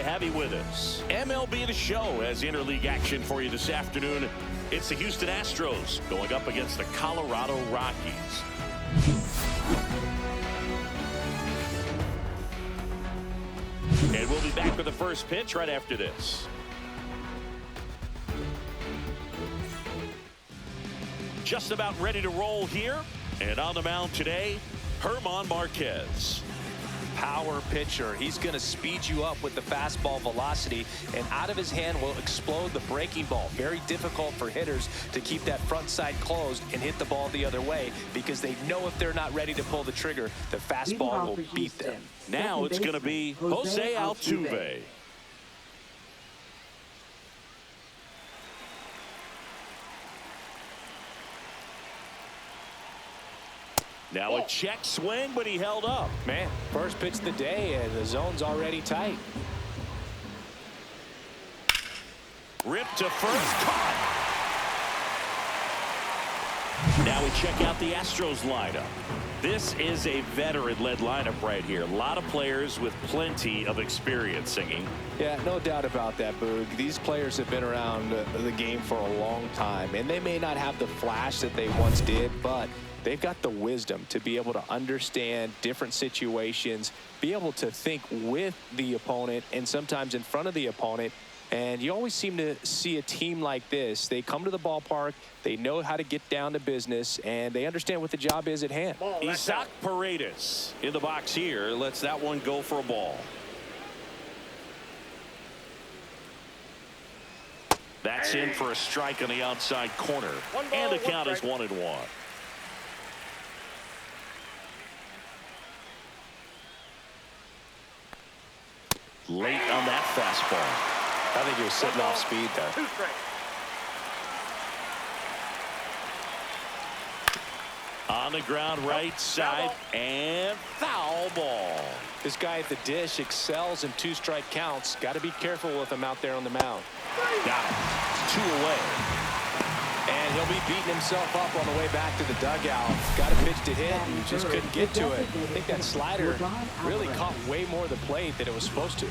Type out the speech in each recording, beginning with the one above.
Have you with us? MLB The Show has interleague action for you this afternoon. It's the Houston Astros going up against the Colorado Rockies. And we'll be back with the first pitch right after this. Just about ready to roll here. And on the mound today, Germán Márquez. Power pitcher. He's going to speed you up with the fastball velocity, and out of his hand will explode the breaking ball. Very difficult for hitters to keep that front side closed and hit the ball the other way, because they know if they're not ready to pull the trigger, the fastball will beat them. Now it's going to be Jose Altuve. Now a check swing, but he held up. Man, first pitch of the day, and the zone's already tight. Ripped to first, caught. Now we check out the Astros lineup. This is a veteran-led lineup right here. A lot of players with plenty of experience singing. Yeah, no doubt about that, Boog. These players have been around the game for a long time, and they may not have the flash that they once did, but they've got the wisdom to be able to understand different situations, be able to think with the opponent and sometimes in front of the opponent. And you always seem to see a team like this. They come to the ballpark, they know how to get down to business, and they understand what the job is at hand. Isaac Paredes in the box here lets that one go for a ball. That's in for a strike on the outside corner. And the count is 1-1. Late on that fastball. I think he was sitting off speed there. On the ground, right side, and foul ball. This guy at the dish excels in two-strike counts. Got to be careful with him out there on the mound. Got it. 2 away. And he'll be beating himself up on the way back to the dugout. Got a pitch to hit and just couldn't get to it. I think that slider really caught way more of the plate than it was supposed to.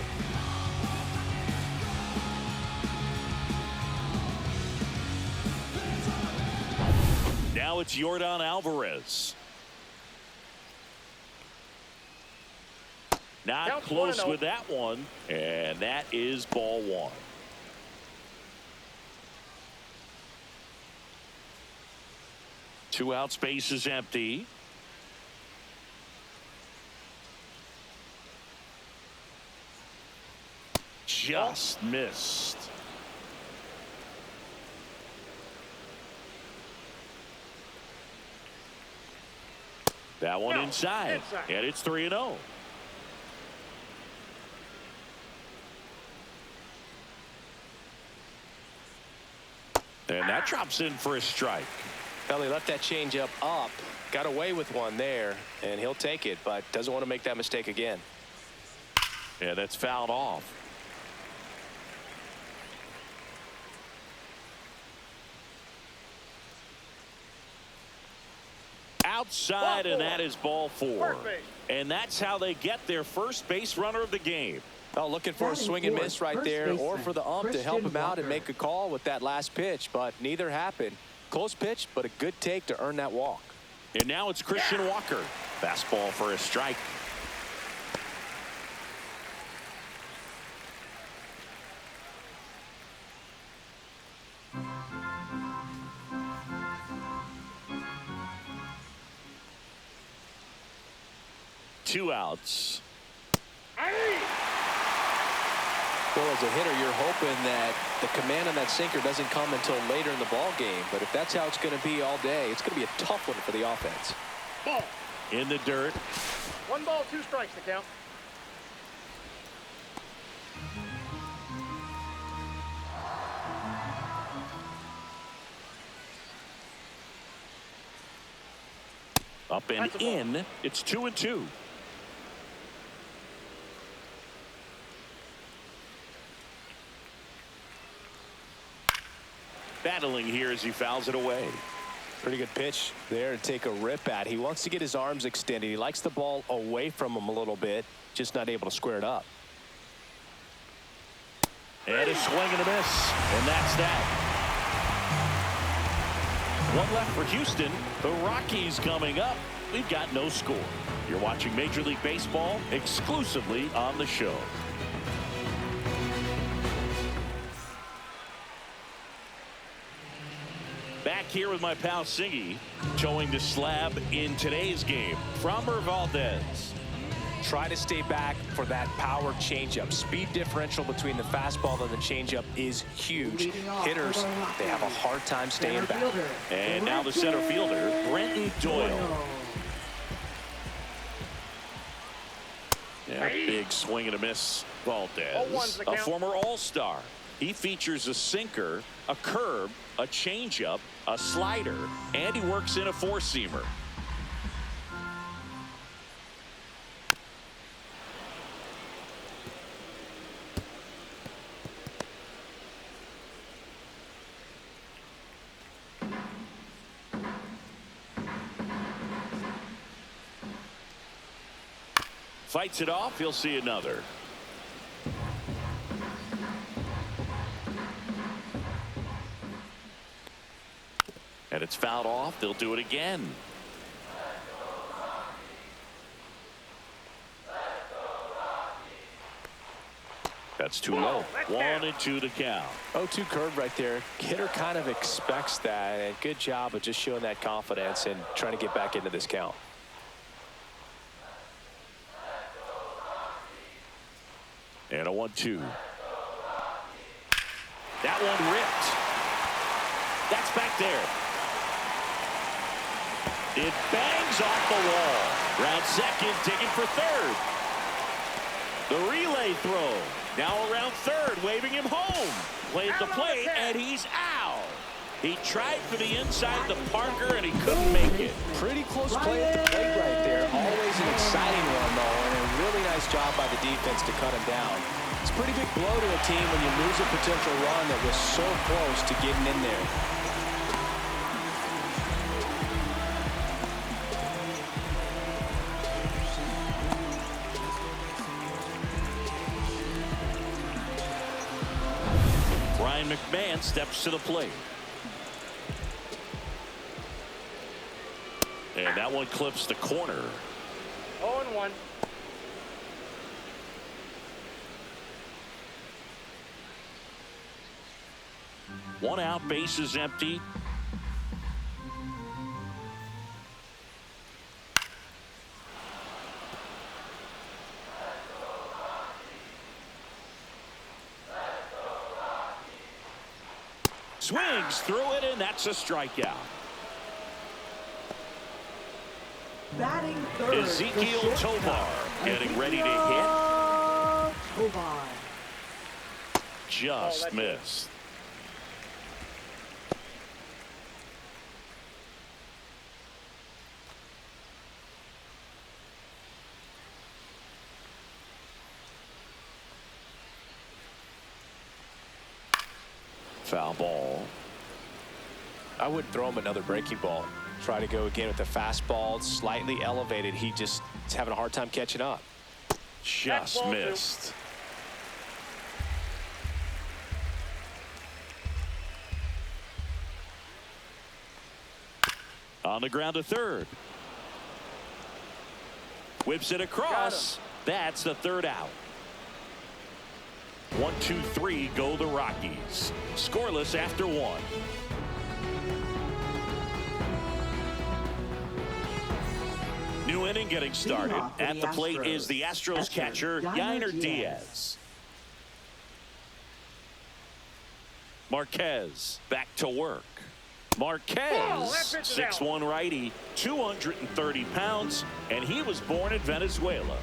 Now it's Yordan Alvarez. Not close with that one, and that is ball 1. Two out, space is empty. Just missed. That one inside, and it's 3-0. And that drops in for a strike. Well, he left that changeup up, got away with one there, and he'll take it, but doesn't want to make that mistake again. Yeah, that's fouled off. Outside, and that is ball 4. And that's how they get their first base runner of the game. Oh, looking for a swing and miss right there, or for the ump to help him out and make a call with that last pitch, but neither happened. Close pitch, but a good take to earn that walk. And now it's Christian Walker. Fastball for a strike. Two outs. Well, as a hitter, you're hoping that the command on that sinker doesn't come until later in the ball game. But if that's how it's going to be all day, it's going to be a tough one for the offense. Ball. In the dirt. 1 ball, 2 strikes to count. Up and in. It's 2-2. Battling here as he fouls it away. Pretty good pitch there to take a rip at. He wants to get his arms extended. He likes the ball away from him a little bit, just not able to square it up. And a swing and a miss. And that's that. One left for Houston. The Rockies coming up. We've got no score. You're watching Major League Baseball exclusively on the show. Back here with my pal Siggy, towing the slab in today's game. Framber Valdez. Try to stay back for that power changeup. Speed differential between the fastball and the changeup is huge. Hitters, they have a hard time staying back. And now the center fielder, Brenton Doyle. Yeah, big swing and a miss. Valdez, a former All-Star. He features a sinker, a curve, a changeup, a slider, and he works in a four-seamer. Fights it off. He'll see another. And it's fouled off. They'll do it again. That's too low. 1-2 to count. 0-2 curve right there. Hitter kind of expects that, and good job of just showing that confidence and trying to get back into this count. And a 1-2. That one ripped. That's back there. It bangs off the wall. Round second, digging for third. The relay throw. Now around third, waving him home. Plays the plate, and he's out. He tried for the inside to Parker, and he couldn't make it. Pretty close play at the plate right there. Always an exciting one, though, and a really nice job by the defense to cut him down. It's a pretty big blow to a team when you lose a potential run that was so close to getting in there. Ryan McMahon steps to the plate. And that one clips the corner. 0-1. One out, base is empty. Swings through it, and that's a strikeout. Batting third, Ezekiel Tovar getting ready to hit. Tovar. Just missed. Foul ball. I would throw him another breaking ball. Try to go again with the fastball, slightly elevated. He just is having a hard time catching up. Just missed. On the ground to third. Whips it across. That's the third out. 1-2-3 go the Rockies. Scoreless after one. New inning getting started. At the plate is the Astros catcher, Yainer Diaz. Marquez back to work. Marquez, 6'1" righty, 230 pounds, and he was born in Venezuela.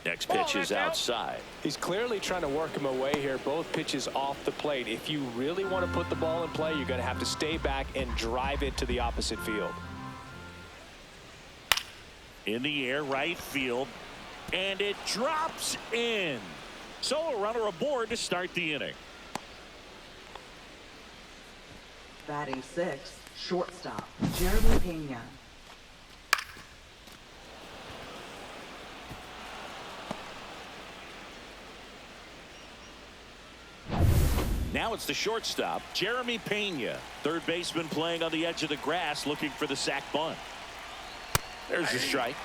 Next pitch is outside. He's clearly trying to work him away here. Both pitches off the plate. If you really want to put the ball in play, you're going to have to stay back and drive it to the opposite field. In the air, right field, and it drops in. So a runner aboard to start the inning. Batting sixth, shortstop, Jeremy Pena. Now it's the shortstop, Jeremy Pena. Third baseman playing on the edge of the grass looking for the sac bunt. There's a strike.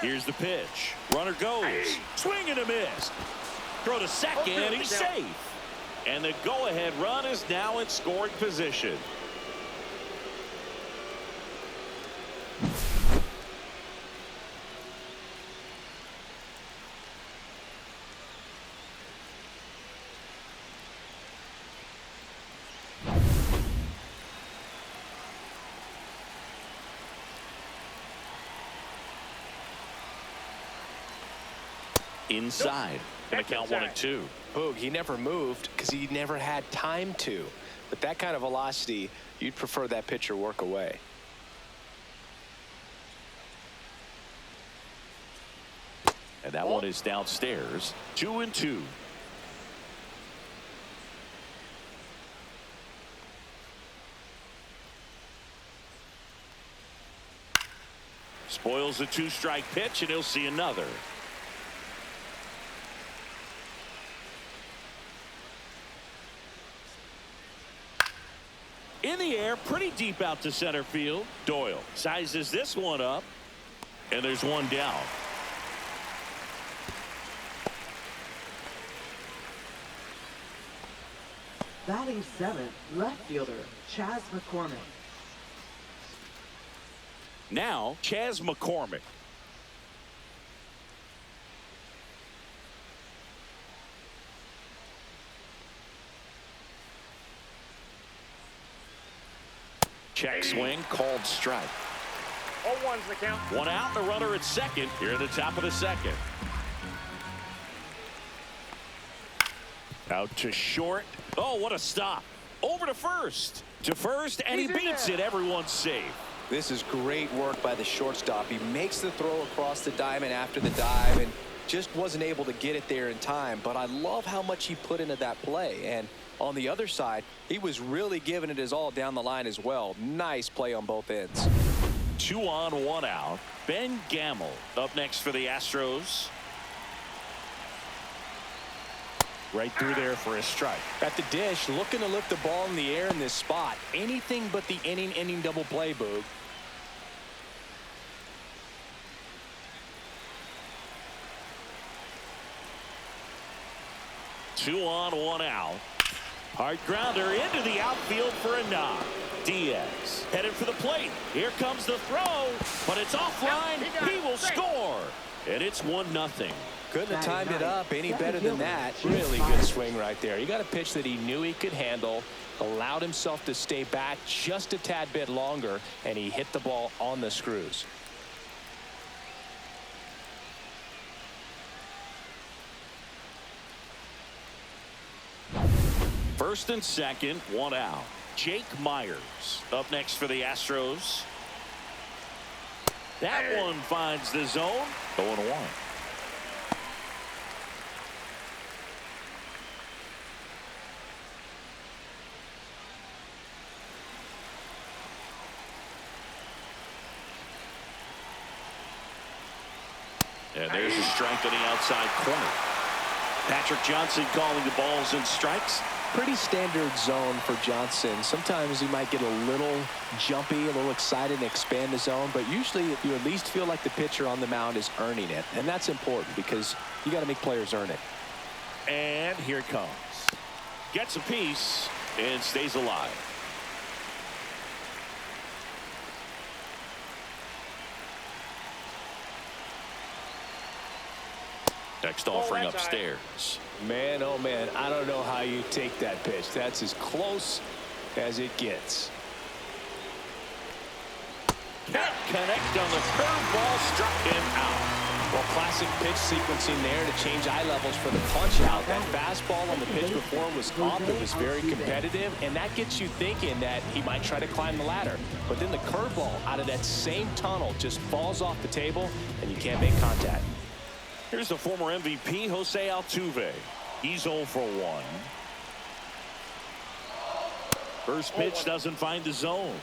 Here's the pitch. Runner goes. Swing and a miss. Throw to second. He's safe. And the go-ahead run is now in scoring position. Inside. Gonna count 1-2. Boog, he never moved because he never had time to. But that kind of velocity, you'd prefer that pitcher work away. And that one is downstairs. 2-2. Spoils a 2-strike pitch, and he'll see another. In the air, pretty deep out to center field. Doyle sizes this one up, and there's one down. Batting 7th, left fielder, Chas McCormick. Now, Chas McCormick. Check swing, called strike. 0-1's the count. One out, the runner at second here at the top of the second. Out to short. Oh, what a stop. Over to first. To first, and he beats it. Everyone's safe. This is great work by the shortstop. He makes the throw across the diamond after the dive and just wasn't able to get it there in time. But I love how much he put into that play. And on the other side, he was really giving it his all down the line as well. Nice play on both ends. 2 on, 1 out. Ben Gamel up next for the Astros. Right through there for a strike. At the dish, looking to lift the ball in the air in this spot. Anything but the inning double play, Boog. Two on, 1 out. Hard grounder into the outfield for a knock. Diaz headed for the plate. Here comes the throw, but it's offline. He will score, and it's 1-0. Couldn't have timed it up any better than that. Really good swing right there. He got a pitch that he knew he could handle, allowed himself to stay back just a tad bit longer, and he hit the ball on the screws. First and second, 1 out. Jake Myers up next for the Astros. That one finds the zone. 0-1. And there's a strike on the outside corner. Patrick Johnson calling the balls and strikes. Pretty standard zone for Johnson. Sometimes he might get a little jumpy, a little excited and expand the zone, but usually you at least feel like the pitcher on the mound is earning it, and that's important because you got to make players earn it. And here it comes. Gets a piece and stays alive. Next offering upstairs. Man, oh man, I don't know how you take that pitch. That's as close as it gets. Can't connect on the curveball, struck him out. Well, classic pitch sequencing there to change eye levels for the punch out. That fastball on the pitch before was up. It was very competitive, and that gets you thinking that he might try to climb the ladder. But then the curveball out of that same tunnel just falls off the table, and you can't make contact. Here's the former MVP, Jose Altuve. He's 0 for 1. First pitch doesn't find the zone.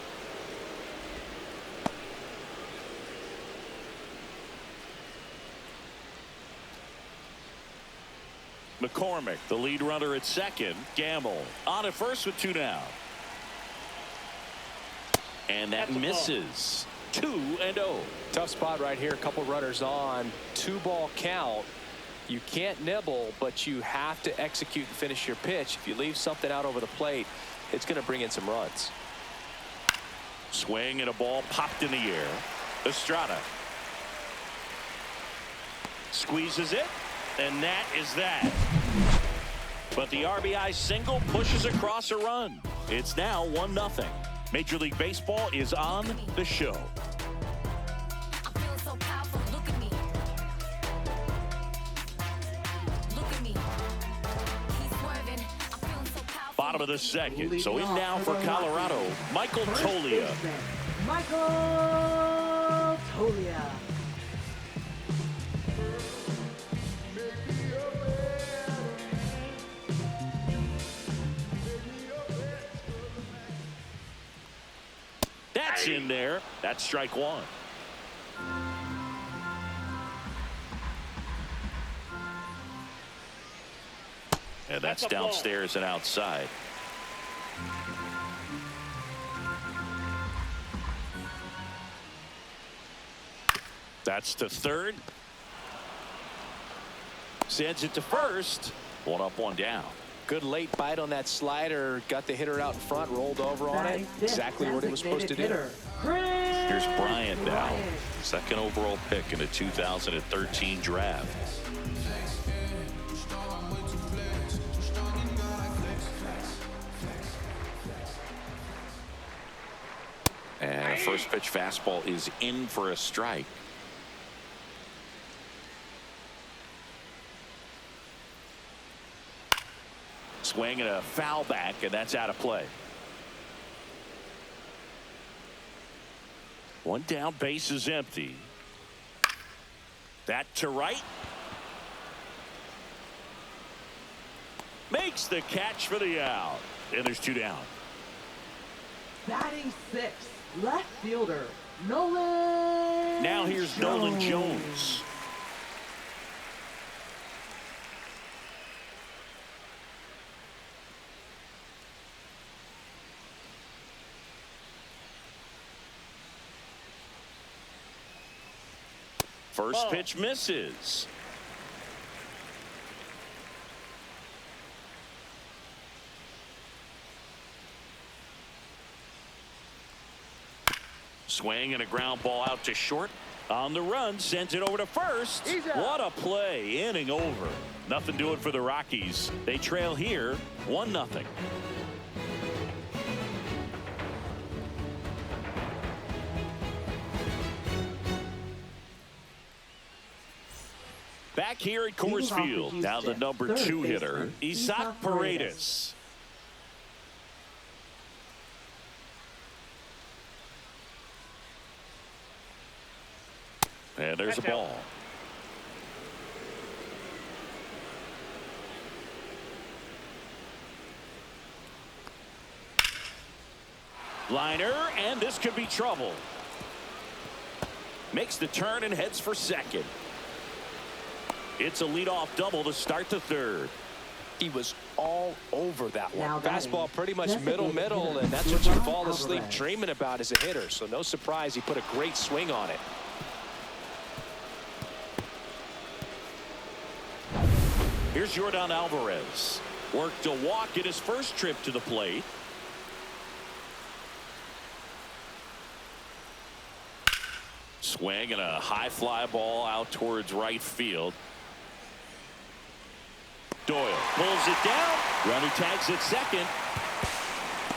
McCormick, the lead runner at second. Gamble on at first with 2 down. And that misses. 2-0. Tough spot right here. A couple runners on. 2-ball count. You can't nibble, but you have to execute and finish your pitch. If you leave something out over the plate, it's going to bring in some runs. Swing and a ball popped in the air. Estrada squeezes it, and that is that. But the RBI single pushes across a run. It's now 1-0. Major League Baseball is on the show. Bottom of the second. So in now for Colorado, Michael Toglia. Michael Toglia. That's in there. That's strike 1. And that's downstairs and outside. That's to third. Sends it to first. 1 up, 1 down. Good late bite on that slider. Got the hitter out in front, rolled over on it. Exactly what it was supposed to do. Here's Bryant now. Second overall pick in the 2013 draft. And a first pitch fastball is in for a strike. Swing and a foul back, and that's out of play. 1 down, base is empty. That to right. Makes the catch for the out. And there's 2 down. Batting 6, left fielder, Nolan. Now here's Nolan Jones. First pitch misses. Swing and a ground ball out to short. On the run, sends it over to first. What a play. Inning over. Nothing doing for the Rockies. They trail here 1-0. Back here at Coors Field, now the number 2 hitter, Isaac Paredes. And there's a ball. Liner, and this could be trouble. Makes the turn and heads for second. It's a leadoff double to start the third. He was all over that one. Now Fastball pretty much designated middle, hitter, and that's what you Jordan fall asleep Alvarez. dreaming about as a hitter. So no surprise he put a great swing on it. Here's Jordan Alvarez. Worked a walk in his first trip to the plate. Swing and a high fly ball out towards right field. Doyle pulls it down. Runner tags at second.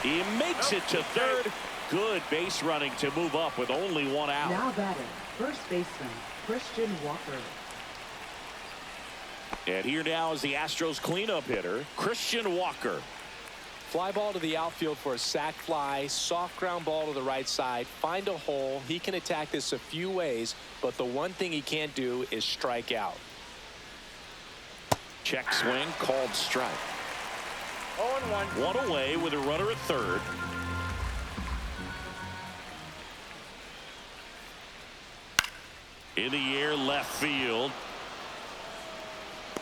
He makes it to third. Good base running to move up with only 1 out. Now batting, first baseman, Christian Walker. And here now is the Astros cleanup hitter, Christian Walker. Fly ball to the outfield for a sac fly. Soft ground ball to the right side. Find a hole. He can attack this a few ways, but the one thing he can't do is strike out. Check swing, called strike. 0-1. One away with a runner at third. In the air, left field.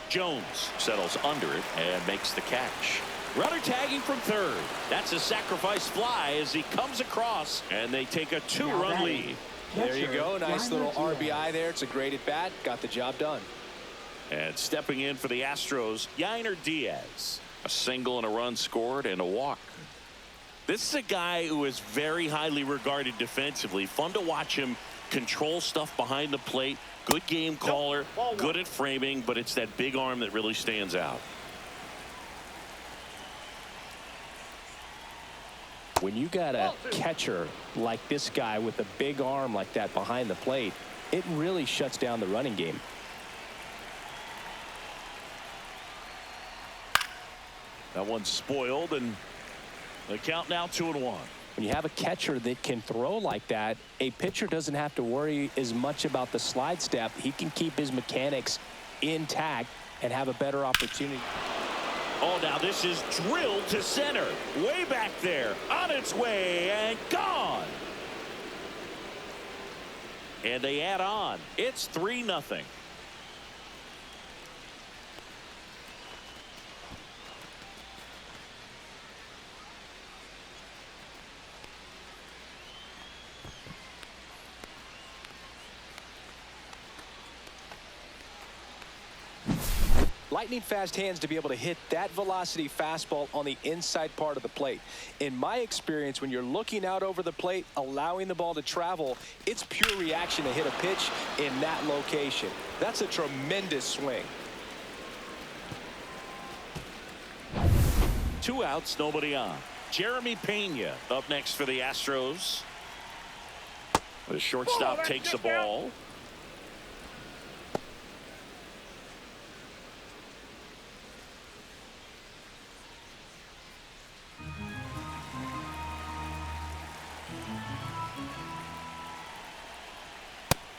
Jones settles under it and makes the catch. Runner tagging from third. That's a sacrifice fly as he comes across, and they take a two-run lead. There you go. Nice little RBI there. It's a great at-bat. Got the job done. And stepping in for the Astros, Yainer Diaz. A single and a run scored and a walk. This is a guy who is very highly regarded defensively. Fun to watch him control stuff behind the plate. Good game caller, good at framing, but it's that big arm that really stands out. When you got a catcher like this guy with a big arm like that behind the plate, it really shuts down the running game. That one's spoiled, and the count now 2-1. When you have a catcher that can throw like that, a pitcher doesn't have to worry as much about the slide step. He can keep his mechanics intact and have a better opportunity. Oh, now this is drilled to center. Way back there. On its way and gone. And they add on. It's 3-0. Lightning fast hands to be able to hit that velocity fastball on the inside part of the plate. In my experience, when you're looking out over the plate, allowing the ball to travel, it's pure reaction to hit a pitch in that location. That's a tremendous swing. 2 outs, nobody on. Jeremy Pena up next for the Astros. The shortstop takes the ball.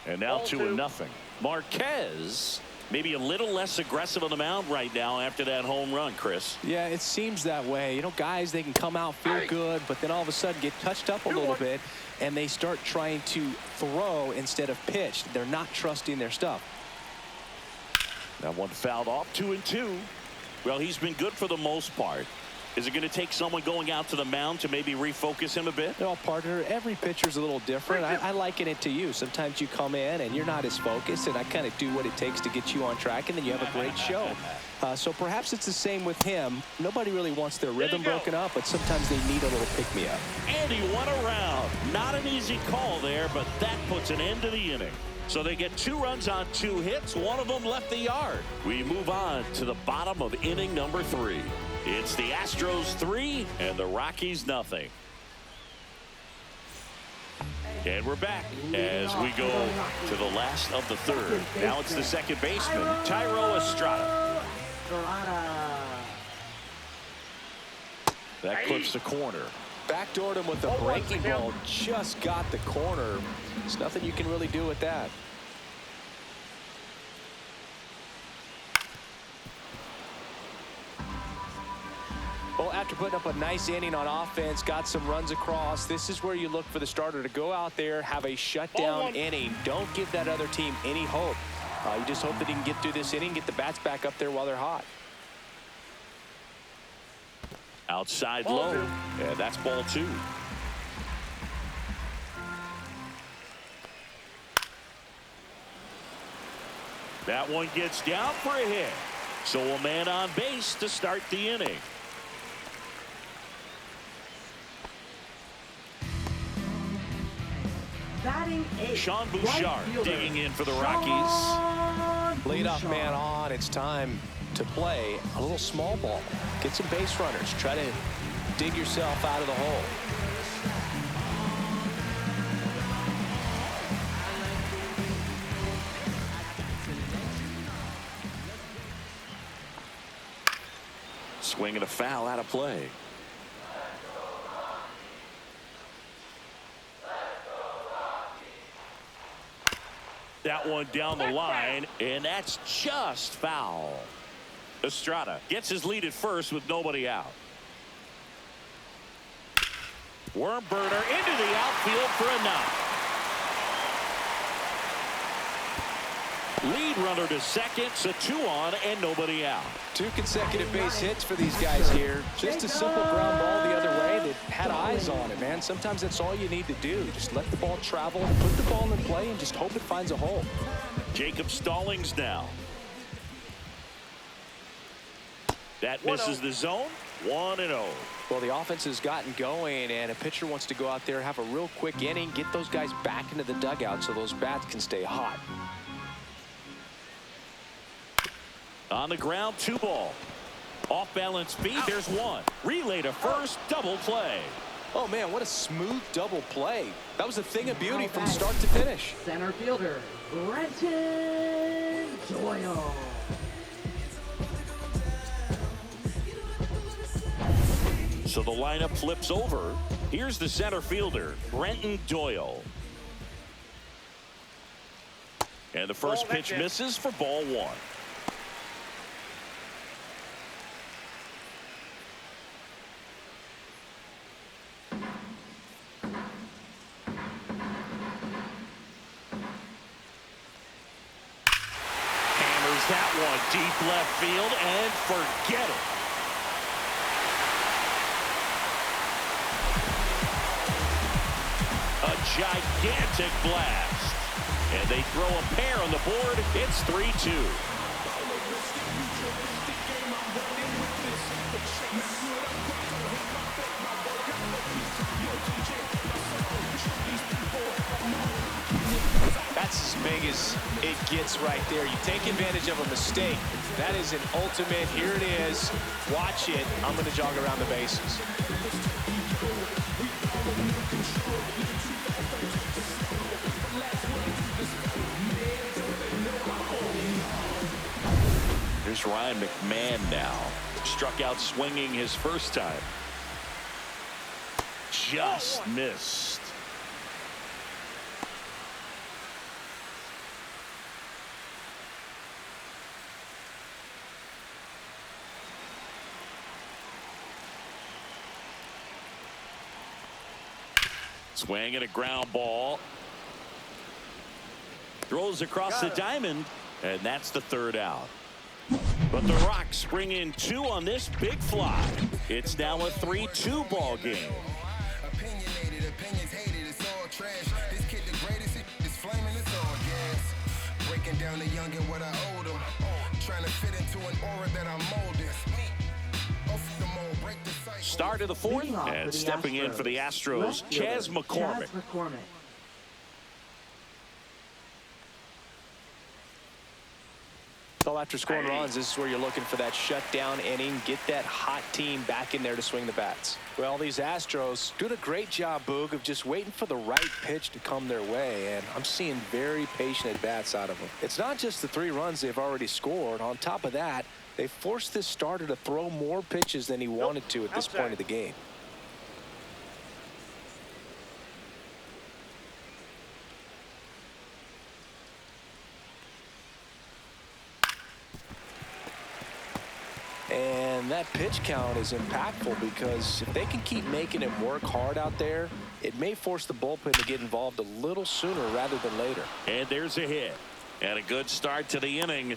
And now 2-0. Marquez maybe a little less aggressive on the mound right now after that home run, Chris. Yeah, it seems that way. You know, guys, they can come out, feel good, but then all of a sudden get touched up a little bit, and they start trying to throw instead of pitch. They're not trusting their stuff. That one fouled off. 2-2. Well, he's been good for the most part. Is it going to take someone going out to the mound to maybe refocus him a bit? Well, partner, every pitcher's a little different. I liken it to you. Sometimes you come in and you're not as focused, and I kind of do what it takes to get you on track, and then you have a great show. So perhaps it's the same with him. Nobody really wants their rhythm broken up, but sometimes they need a little pick-me-up. And he went around. Not an easy call there, but that puts an end to the inning. So they get 2 runs on 2 hits. One of them left the yard. We move on to the bottom of inning number 3. It's the Astros 3 and the Rockies nothing. And we're back as we go to the last of the 3rd. Now it's the second baseman, Tyro Estrada. That clips the corner. Backdoored him with the breaking ball. Just got the corner. There's nothing you can really do with that. Well, after putting up a nice inning on offense, got some runs across, this is where you look for the starter to go out there, have a shutdown inning. Don't give that other team any hope. You just hope that he can get through this inning, get the bats back up there while they're hot. Outside low. Yeah, that's ball 2. That one gets down for a hit. So a man on base to start the inning. Batting 8. Sean Bouchard digging in for the Rockies. Leadoff man on. It's time to play a little small ball. Get some base runners. Try to dig yourself out of the hole. Swing and a foul out of play. That one down the line, and that's just foul. Estrada gets his lead at first with nobody out. Worm burner into the outfield for a knock. Lead runner to second, so 2 on and nobody out. 2 consecutive base hits for these guys here. Just a simple ground ball the other way that had eyes on it, man. Sometimes that's all you need to do. Just let the ball travel, put the ball in play, and just hope it finds a hole. Jacob Stallings now. That misses the zone. 1-0. Well, the offense has gotten going, and a pitcher wants to go out there, have a real quick inning, get those guys back into the dugout so those bats can stay hot. On the ground, 2 ball. Off balance speed, there's 1. Relay to first, double play. Oh man, what a smooth double play. That was a thing of beauty from start to finish. Center fielder, Brenton Doyle. So the lineup flips over. Here's the center fielder, Brenton Doyle. And the first pitch misses for ball 1. That one deep left field and forget it. A gigantic blast. And they throw a pair on the board. It's 3-2. That's as big as it gets right there. You take advantage of a mistake. That is an ultimate. Here it is. Watch it. I'm going to jog around the bases. Here's Ryan McMahon now. Struck out swinging his first time. Just missed. Swing and a ground ball. Throws across the diamond, and that's the 3rd out. But the Rocks bring in 2 on this big fly. It's now a 3-2 ball game. Opinionated, opinions hated, it's all trash. This kid the greatest, it's flaming, it's all gas. Breaking down the young and what I owed him. Trying to fit into an aura that I'm molding. Start of the 4th, and stepping in for the Astros, Chas McCormick. So after scoring runs, this is where you're looking for that shutdown inning, get that hot team back in there to swing the bats. Well, these Astros doing a great job, Boog, of just waiting for the right pitch to come their way, and I'm seeing very patient at-bats out of them. It's not just the 3 runs they've already scored. On top of that, they forced this starter to throw more pitches than he wanted to at this point of the game. And that pitch count is impactful because if they can keep making him work hard out there, it may force the bullpen to get involved a little sooner rather than later. And there's a hit. And a good start to the inning.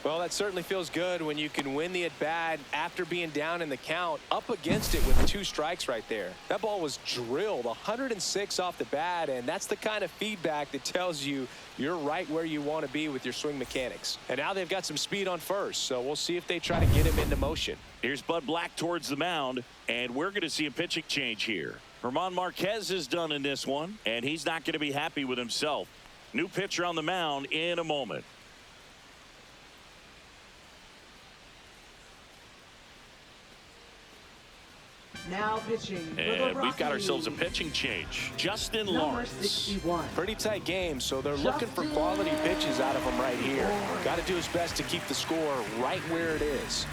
Well, that certainly feels good when you can win the at-bat after being down in the count, up against it with 2 strikes right there. That ball was drilled 106 off the bat, and that's the kind of feedback that tells you you're right where you want to be with your swing mechanics. And now they've got some speed on first, so we'll see if they try to get him into motion. Here's Bud Black towards the mound, and we're going to see a pitching change here. German Marquez is done in this one, and he's not going to be happy with himself. New pitcher on the mound in a moment. Now pitching. And we've got ourselves a pitching change. Justin Lawrence. 61. Pretty tight game, so they're looking for quality pitches out of him right here. Got to do his best to keep the score right where it is.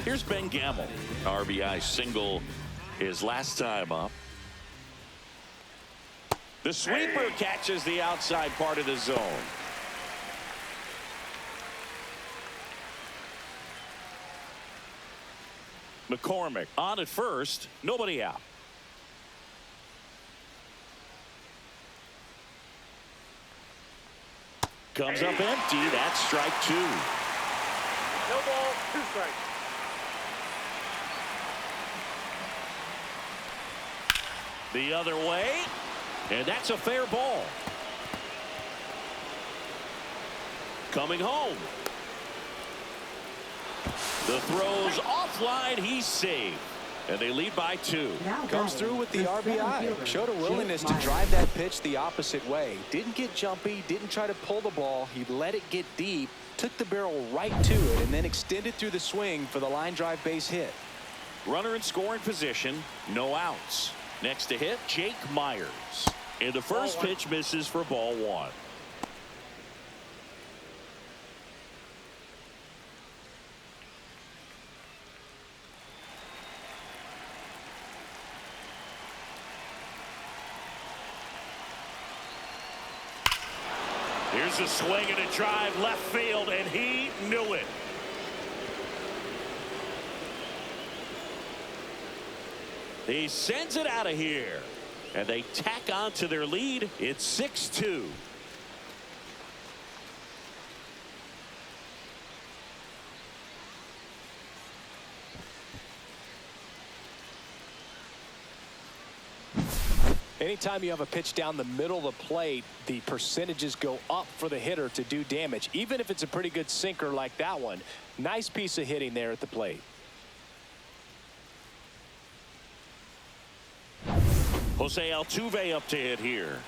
Here's Ben Gamble. RBI single his last time up. The sweeper catches the outside part of the zone. McCormick on at first, nobody out. Comes up empty. That's strike 2. No ball, 2 strikes. The other way, and that's a fair ball. Coming home. The throw's offline. He's saved. And they lead by 2. Comes through with the RBI. Showed a willingness to drive that pitch the opposite way. Didn't get jumpy, didn't try to pull the ball. He let it get deep, took the barrel right to it, and then extended through the swing for the line drive base hit. Runner in scoring position, no outs. Next to hit, Jake Myers. And the first pitch misses for ball 1. Here's a swing and a drive left field, and he knew it. He sends it out of here, and they tack on to their lead. It's 6-2. Anytime you have a pitch down the middle of the plate, the percentages go up for the hitter to do damage, even if it's a pretty good sinker like that one. Nice piece of hitting there at the plate. Jose Altuve up to hit here.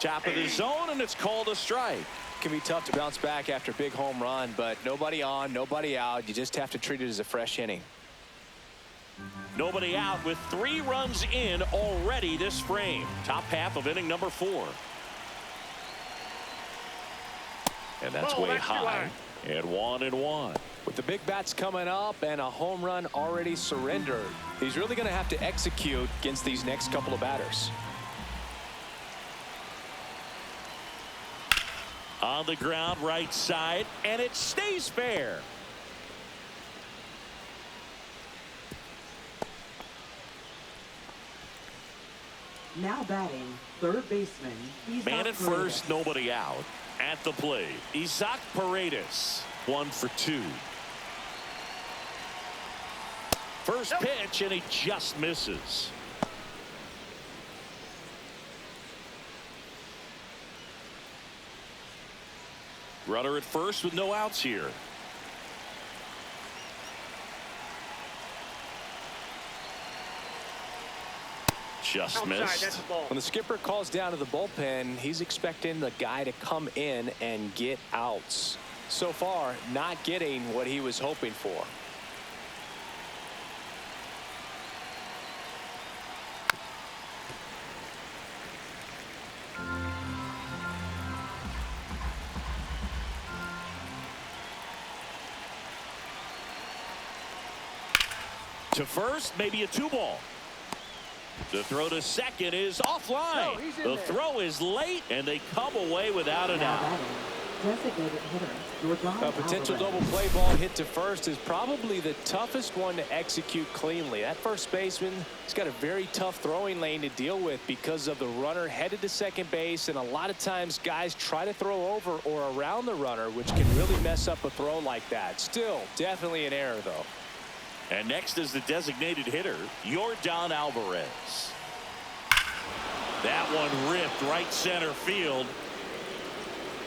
Top of the zone, and it's called a strike. Can be tough to bounce back after a big home run, but nobody on, nobody out. You just have to treat it as a fresh inning. Nobody out with 3 runs in already this frame. Top half of inning number 4. And that's way high. And 1-1. With the big bats coming up and a home run already surrendered, he's really going to have to execute against these next couple of batters. On the ground, right side, and it stays fair. Now batting, third baseman. Man at first, nobody out. At the plate, Isaac Paredes, 1 for 2. First pitch, and he just misses. Runner at first with no outs here. Just missed. That's a ball. When the skipper calls down to the bullpen, he's expecting the guy to come in and get outs. So far, not getting what he was hoping for. To first, maybe a 2-ball. The throw to second is offline. The throw is late, and they come away without an out. Designated hitter. A potential double play ball hit to first is probably the toughest one to execute cleanly. That first baseman, he's got a very tough throwing lane to deal with because of the runner headed to second base, and a lot of times guys try to throw over or around the runner, which can really mess up a throw like that. Still, definitely an error, though. And next is the designated hitter, Yordan Alvarez. That one ripped right center field.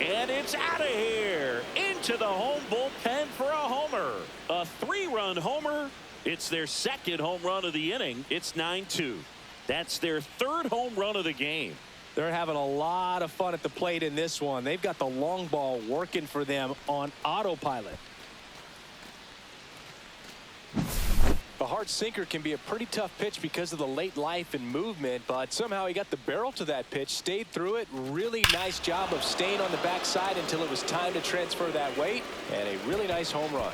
And it's out of here. Into the home bullpen for a homer. A 3-run homer. It's their second home run of the inning. It's 9-2. That's their 3rd home run of the game. They're having a lot of fun at the plate in this one. They've got the long ball working for them on autopilot. The hard sinker can be a pretty tough pitch because of the late life and movement, but somehow he got the barrel to that pitch, stayed through it. Really nice job of staying on the backside until it was time to transfer that weight, and a really nice home run.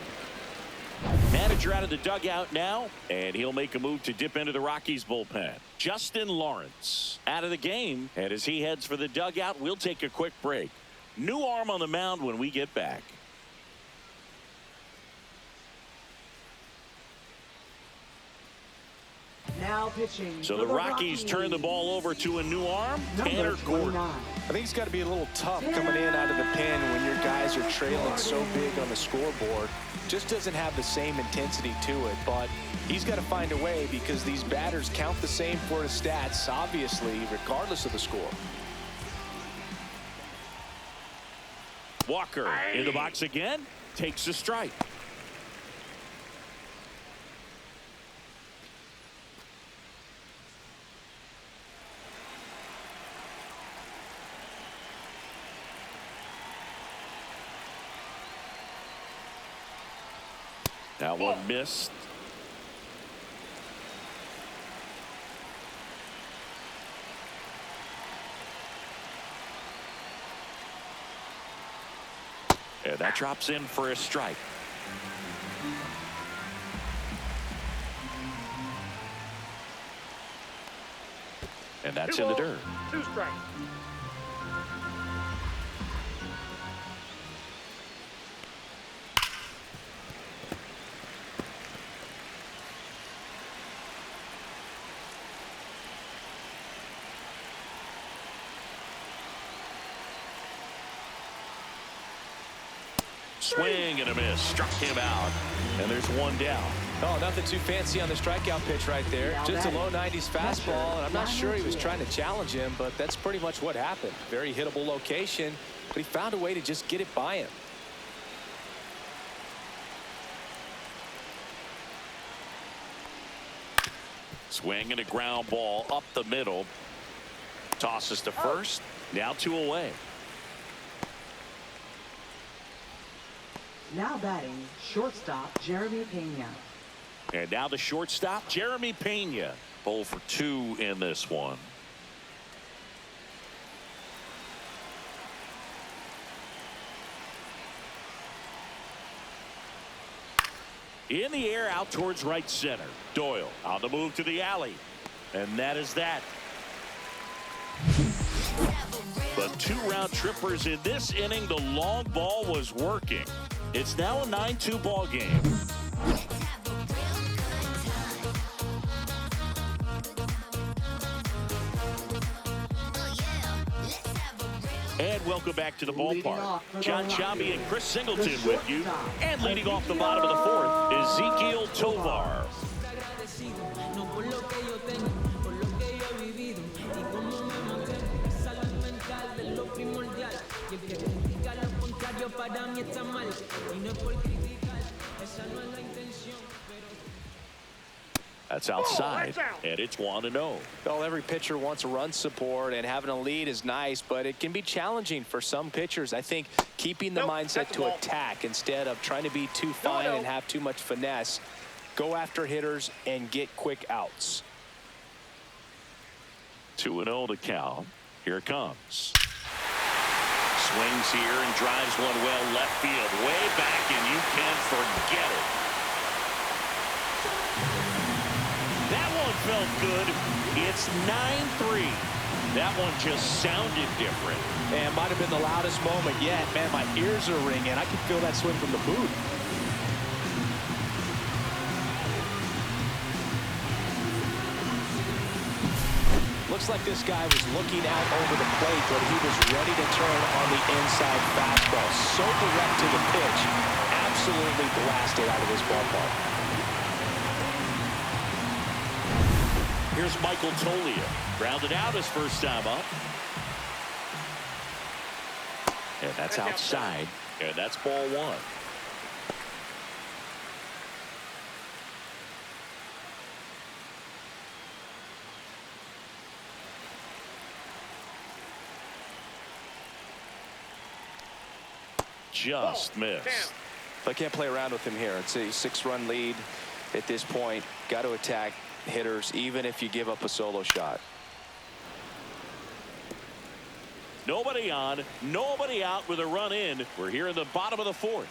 Manager out of the dugout now, and he'll make a move to dip into the Rockies bullpen. Justin Lawrence out of the game, and as he heads for the dugout, we'll take a quick break. New arm on the mound when we get back. Now pitching. So the Rockies turn the ball over to a new arm, Tanner Gordon. I think it's got to be a little tough coming in out of the pen when your guys are trailing so big on the scoreboard. Just doesn't have the same intensity to it, but he's got to find a way because these batters count the same for his stats, obviously, regardless of the score. Walker in the box again, takes a strike. That one missed. And that drops in for a strike. And that's in the dirt. 2 strikes. Swing and a miss. Struck him out. And there's one down. Oh, nothing too fancy on the strikeout pitch right there. Just a low 90s fastball, and I'm not sure he was trying to challenge him, but that's pretty much what happened. Very hittable location, but he found a way to just get it by him. Swing and a ground ball up the middle. Tosses to first. Now 2 away. Now batting, shortstop Jeremy Pena. And now the shortstop, Jeremy Pena. 0 for 2 in this one. In the air out towards right center. Doyle on the move to the alley. And that is that. But 2 round trippers in this inning. The long ball was working. It's now a 9-2 ball game. And welcome back to the ballpark. John Sciambi and Chris Singleton with you. And leading off the bottom of the 4th, Ezequiel Tovar. That's outside, and it's 1-0. Well, every pitcher wants run support, and having a lead is nice, but it can be challenging for some pitchers. I think keeping the mindset to attack instead of trying to be too fine and have too much finesse. Go after hitters and get quick outs. 2-0 to count. Here it comes. Swings here and drives one well left field. Way back, and you can't forget it. That one felt good. It's 9-3. That one just sounded different. And might have been the loudest moment yet. Man, my ears are ringing. I can feel that swing from the booth. Looks like this guy was looking out over the plate, but he was ready to turn on the inside fastball. So direct to the pitch. Absolutely blasted out of this ballpark. Here's Michael Toglia. Grounded out his first time up. And that's outside. And that's ball 1. Just missed. I can't play around with him here. It's a 6-run lead at this point. Got to attack hitters even if you give up a solo shot. Nobody on, nobody out with a run in. We're here in the bottom of the 4th.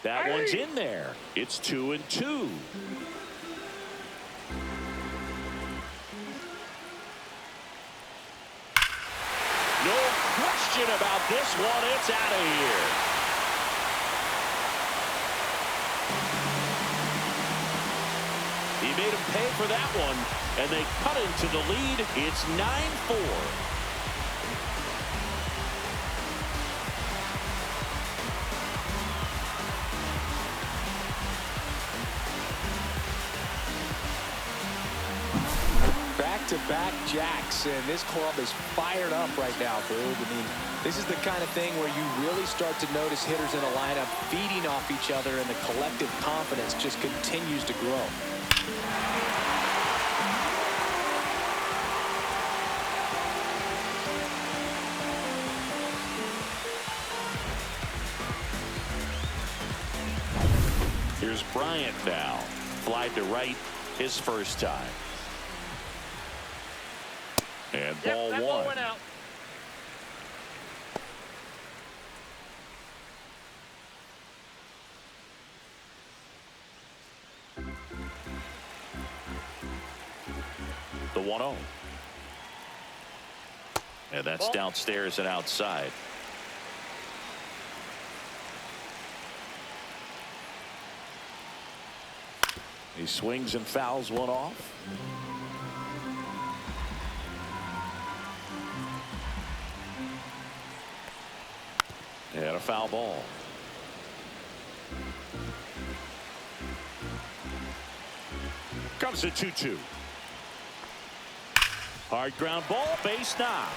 That one's in there. It's 2-2. No question about this one. It's out of here. He made him pay for that one, and they cut into the lead. It's 9-4. Back-to-back jacks, and this club is fired up right now, Boog. I mean, this is the kind of thing where you really start to notice hitters in a lineup feeding off each other, and the collective confidence just continues to grow. Here's Bryant now. Flied to right his first time. And ball that one. ball went out. The 1-0. And that's Ball. downstairs and outside. He swings and fouls one off. And a foul ball. Comes a 2-2. Hard ground ball, base knock.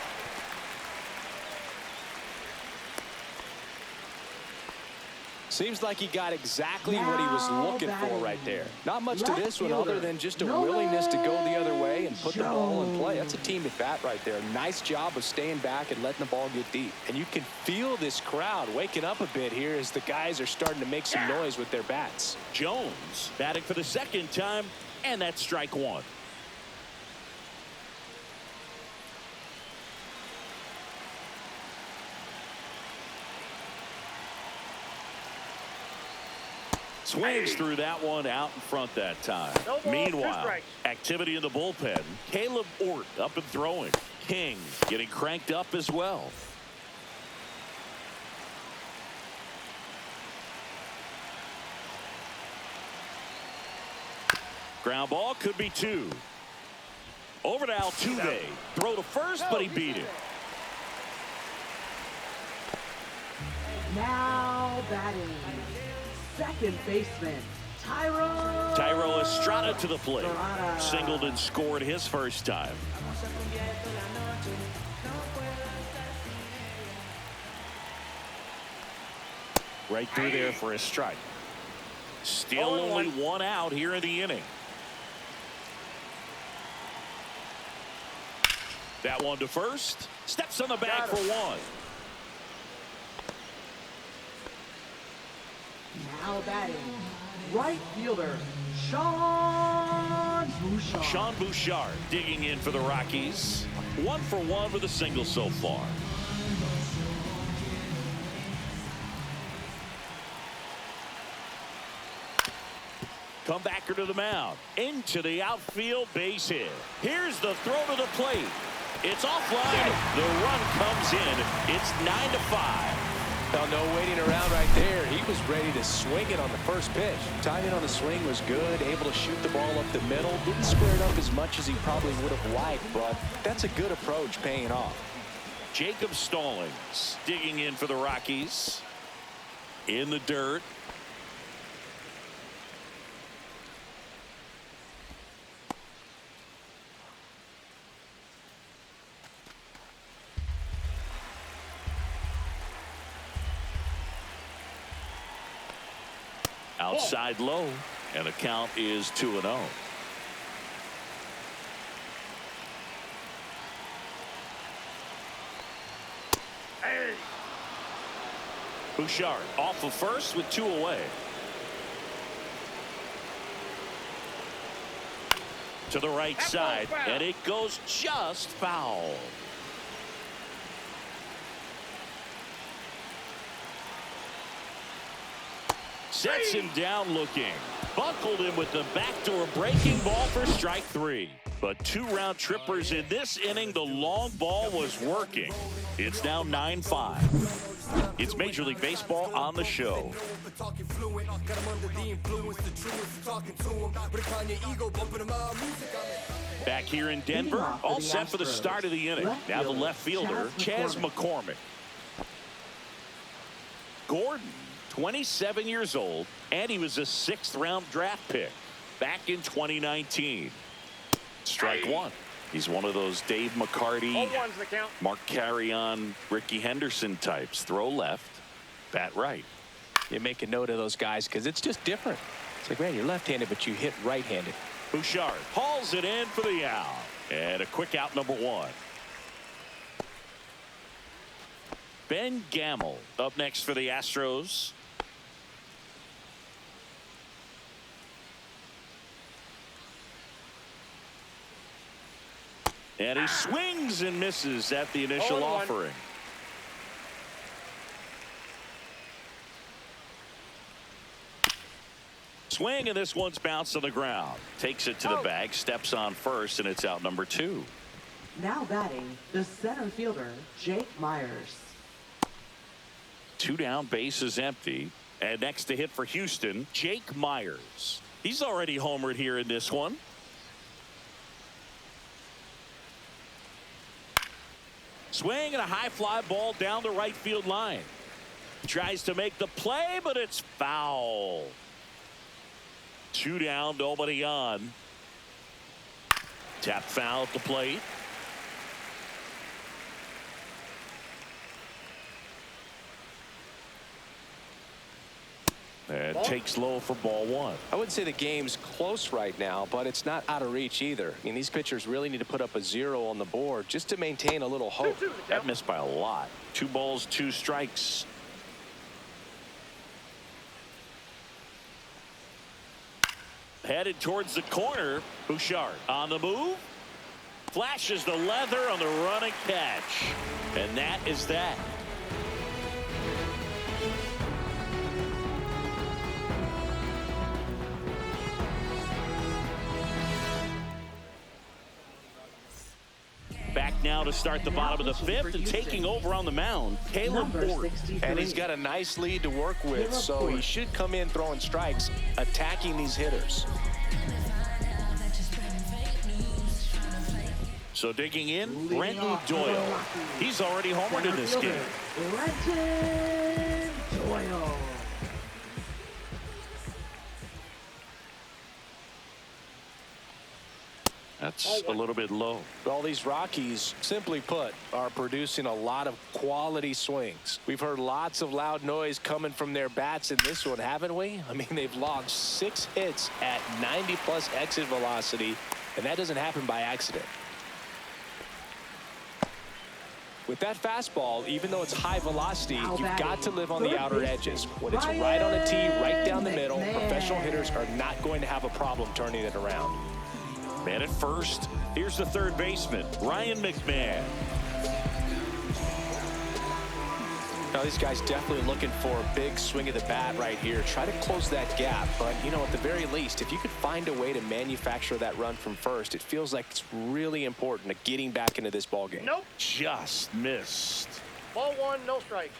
Seems like he got exactly what he was looking for right there. Not much to this one other than just a No willingness to go the other way and way, put the ball in play. Jones. That's a team at bat right there. Nice job of staying back and letting the ball get deep. And you can feel this crowd waking up a bit here as the guys are starting to make some noise with their bats. Jones batting for the second time, and that's strike one. Swings through that one out in front that time. No ball, Meanwhile, 2 strikes. activity in the bullpen. Caleb Ort up and throwing. King getting cranked up as well. Ground ball could be 2. Over to Altuve. Throw to first, but he beat it. Now batting, second baseman, Tyro Estrada to the plate. Estrada. Singled and scored his first time. Right through there for a strike. Still only 1 out here in the inning. That one to first. Steps on the bag for 1. Now batting, right fielder, Sean Bouchard. Sean Bouchard digging in for the Rockies. 1 for 1 with a single so far. Comebacker to the mound. Into the outfield, base hit. Here's the throw to the plate. It's offline. The run comes in. It's 9-5. Well, no waiting around right there. He was ready to swing it on the first pitch. Timing on the swing was good. Able to shoot the ball up the middle. Didn't square it up as much as he probably would have liked, but that's a good approach paying off. Jacob Stallings digging in for the Rockies. In the dirt. Outside low, and the count is 2-0. Bouchard off of first with 2 away. To the right side, and it goes just foul. Sets him down looking. Buckled him with the backdoor breaking ball for strike 3. But 2 round trippers in this inning. The long ball was working. It's now 9-5. It's Major League Baseball on the show. Back here in Denver, all set for the start of the inning. Now the left fielder, Chas McCormick. Gordon, 27 years old, and he was a 6th round draft pick back in 2019. Strike 1. He's one of those Dave McCarty, Mark Carrion, Ricky Henderson types. Throw left, bat right. You make a note of those guys because it's just different. It's like, man, you're left-handed, but you hit right-handed. Bouchard hauls it in for the out. And a quick out, number 1. Ben Gamel up next for the Astros. And he swings and misses at the initial offering. Swing, and this one's bounced on the ground. Takes it to the bag, steps on first, and it's out number 2. Now batting, the center fielder, Jake Myers. 2 down, bases empty. And next to hit for Houston, Jake Myers. He's already homered here in this one. Swing and a high fly ball down the right field line. Tries to make the play, but it's foul. 2 down, nobody on. Tap foul at the plate. And takes low for ball 1. I wouldn't say the game's close right now, but it's not out of reach either. I mean, these pitchers really need to put up a 0 on the board just to maintain a little hope. That missed by a lot. 2 balls, 2 strikes. Headed towards the corner. Bouchard on the move. Flashes the leather on the running catch. And that is that. Back now to start the bottom of the 5th, and taking over on the mound, Caleb Ford. And he's got a nice lead to work with, so he should come in throwing strikes, attacking these hitters. So digging in, Brenton Doyle. He's already homered in this game. Brenton Doyle. That's a little bit low. All these Rockies, simply put, are producing a lot of quality swings. We've heard lots of loud noise coming from their bats in this one, haven't we? I mean, they've logged 6 hits at 90+ exit velocity, and that doesn't happen by accident. With that fastball, even though it's high velocity, you've got to live on the outer edges. When it's right on a tee, right down the middle, professional hitters are not going to have a problem turning it around. Man at first. Here's the third baseman, Ryan McMahon. Now these guys definitely looking for a big swing of the bat right here. Try to close that gap, but you know, at the very least, if you could find a way to manufacture that run from first, it feels like it's really important to getting back into this ball game. Nope. Just missed. Ball 1, no strike.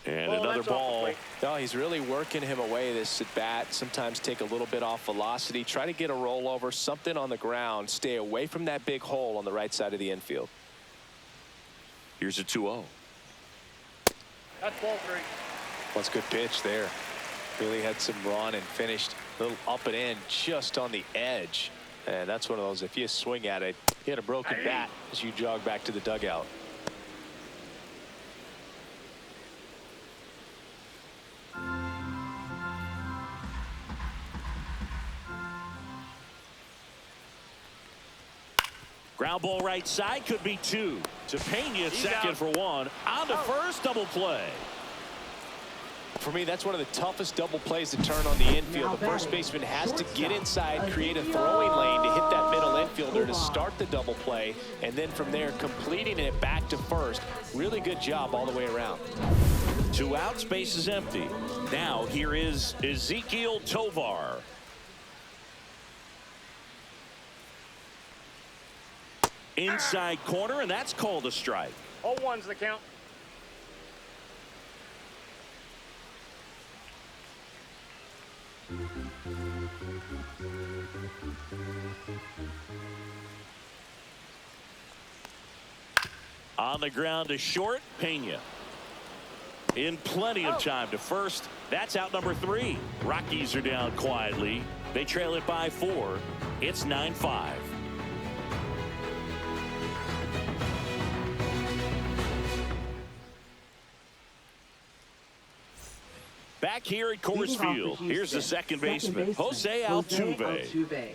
And another ball. No, he's really working him away, this at bat. Sometimes take a little bit off velocity. Try to get a rollover, something on the ground. Stay away from that big hole on the right side of the infield. Here's a 2-0. That's ball 3. That's a good pitch there. Really had some run and finished a little up and in just on the edge. And that's one of those, if you swing at it, you hit a broken bat as you jog back to the dugout. Ground ball right side, could be 2. To Pena at second out. for 1. On to first, double play. For me, that's one of the toughest double plays to turn on the infield. The first baseman has to get inside, create a throwing lane to hit that middle infielder to start the double play, and then from there, completing it back to first. Really good job all the way around. 2 outs, base is empty. Now here is Ezekiel Tovar. Inside corner, and that's called a strike. 0-1's the count. On the ground to short, Pena. In plenty of time to first. That's out number 3. Rockies are down quietly. They trail it by 4. It's 9-5. Back here at Coors Field, here's the second baseman, Jose Altuve.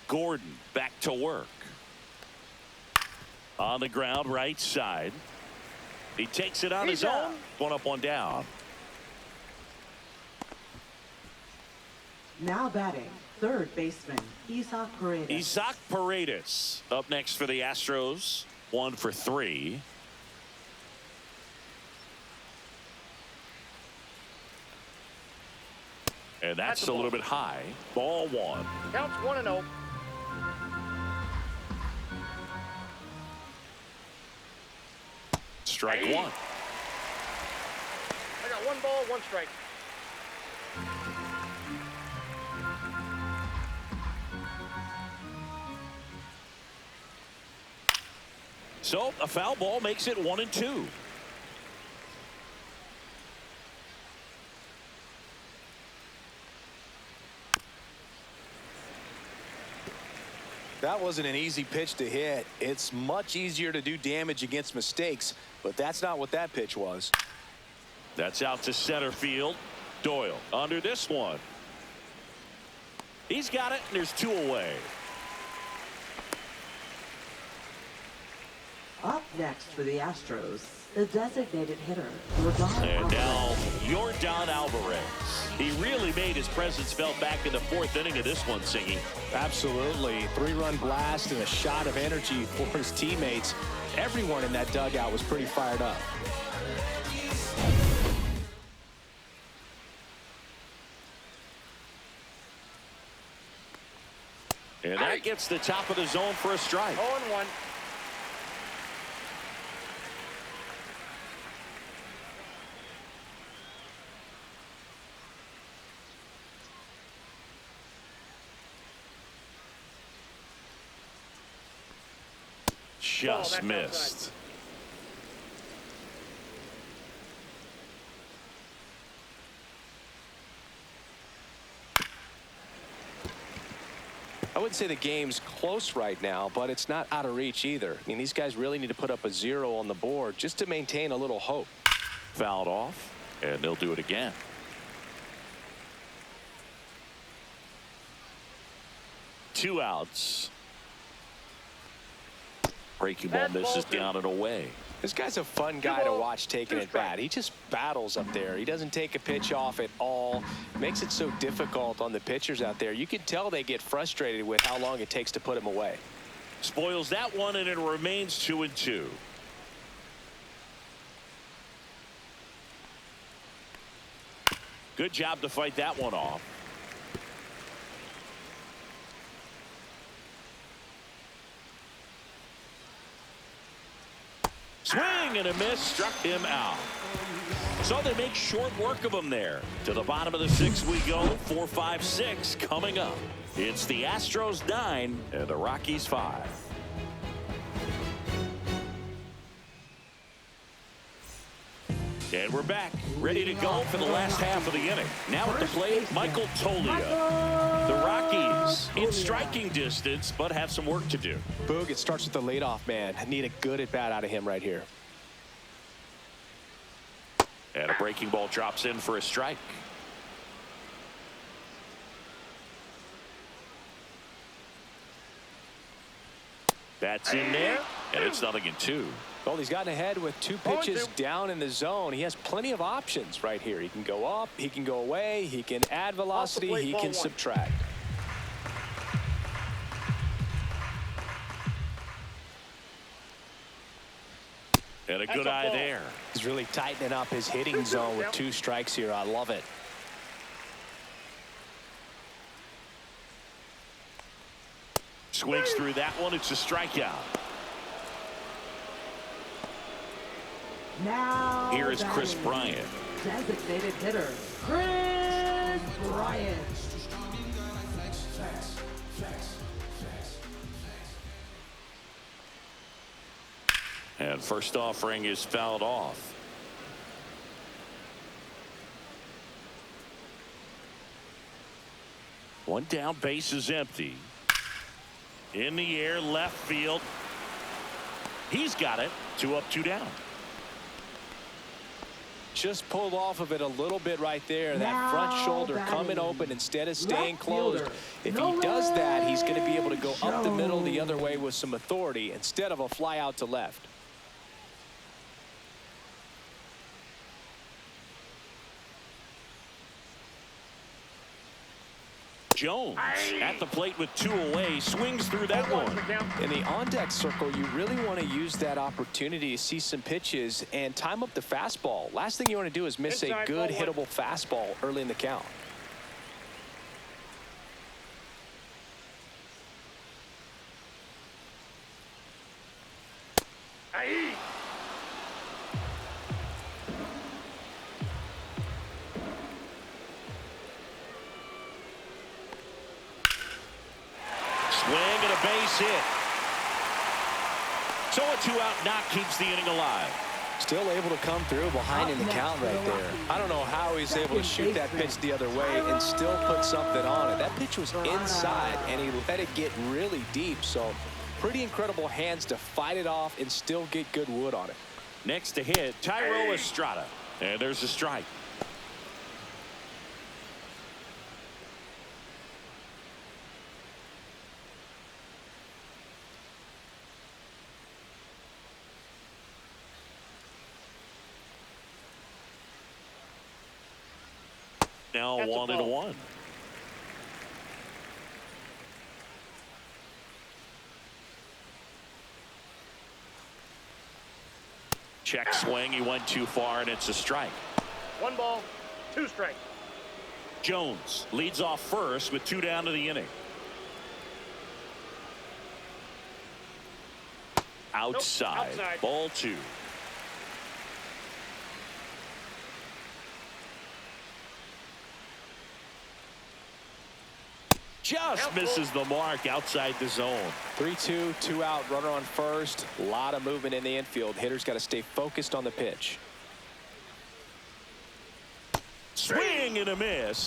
Gordon back to work. On the ground, right side. He takes it on his own. 1 up, 1 down. Now batting, third baseman, Isaac Paredes. Isaac Paredes up next for the Astros. 1 for 3. And that's a little bit high. Ball 1. Counts 1-0. Strike 1. I got 1 ball, 1 strike. So a foul ball makes it 1-2. That wasn't an easy pitch to hit. It's much easier to do damage against mistakes, but that's not what that pitch was. That's out to center field. Doyle under this one. He's got it, and there's 2 away. Up next for the Astros, the designated hitter, Yordan And now, Alvarez. Yordan Alvarez. He really made his presence felt back in the 4th inning of this one, Singy. Absolutely. 3-run blast and a shot of energy for his teammates. Everyone in that dugout was pretty fired up. And that gets the top of the zone for a strike. 0-1. Just that's missed. outside. I wouldn't say the game's close right now, but it's not out of reach either. I mean, these guys really need to put up a 0 on the board just to maintain a little hope. Fouled off, and they'll do it again. Two outs. Breaking ball misses down and away. This guy's a fun guy to watch taking it bat. He just battles up there. He doesn't take a pitch off at all. Makes it so difficult on the pitchers out there. You can tell they get frustrated with how long it takes to put him away. Spoils that one, and it remains 2-2. Good job to fight that one off. Swing and a miss, struck him out. So they make short work of him there. To the bottom of the 6th we go. 4, 5, 6 coming up. It's the Astros 9 and the Rockies 5. And we're back, ready to go for the last half of the inning. Now at the plate, Michael Toglia. The Rockies in striking distance, but have some work to do. Boog, it starts with the leadoff man. I need a good at-bat out of him right here. And a breaking ball drops in for a strike. That's in there, and it's 0-2. Well, he's gotten ahead with 2 pitches down in the zone. He has plenty of options right here. He can go up, he can go away, he can add velocity, he can subtract. And a good eye there. He's really tightening up his hitting zone with 2 strikes here. I love it. Swings through that one. It's a strikeout. Now Here is Chris batting, Bryant. Designated hitter, Chris Bryant. And first offering is fouled off. One down, base is empty. In the air, left field. He's got it. 2 up, 2 down. Just pulled off of it a little bit right there. That front shoulder coming open instead of staying closed. If he does that, he's going to be able to go up the middle the other way with some authority instead of a fly out to left. Jones at the plate with 2 away, swings through that one. In the on-deck circle, you really want to use that opportunity to see some pitches and time up the fastball. Last thing you want to do is miss a good hittable fastball early in the count. Swing and a base hit. So a 2-out knock keeps the inning alive. Still able to come through behind in the count right there. I don't know how he's able to shoot that pitch the other way and still put something on it. That pitch was inside and he let it get really deep. So pretty incredible hands to fight it off and still get good wood on it. Next to hit, Tyro Estrada. And there's a strike. Now 1-1. Check swing. He went too far, and it's a strike. 1 ball, 2 strikes. Jones leads off first with 2 down to the inning. Outside. Ball 2. Just misses the mark outside the zone. 3-2, 2 out, runner on first. A lot of movement in the infield. Hitter's got to stay focused on the pitch. Swing and a miss.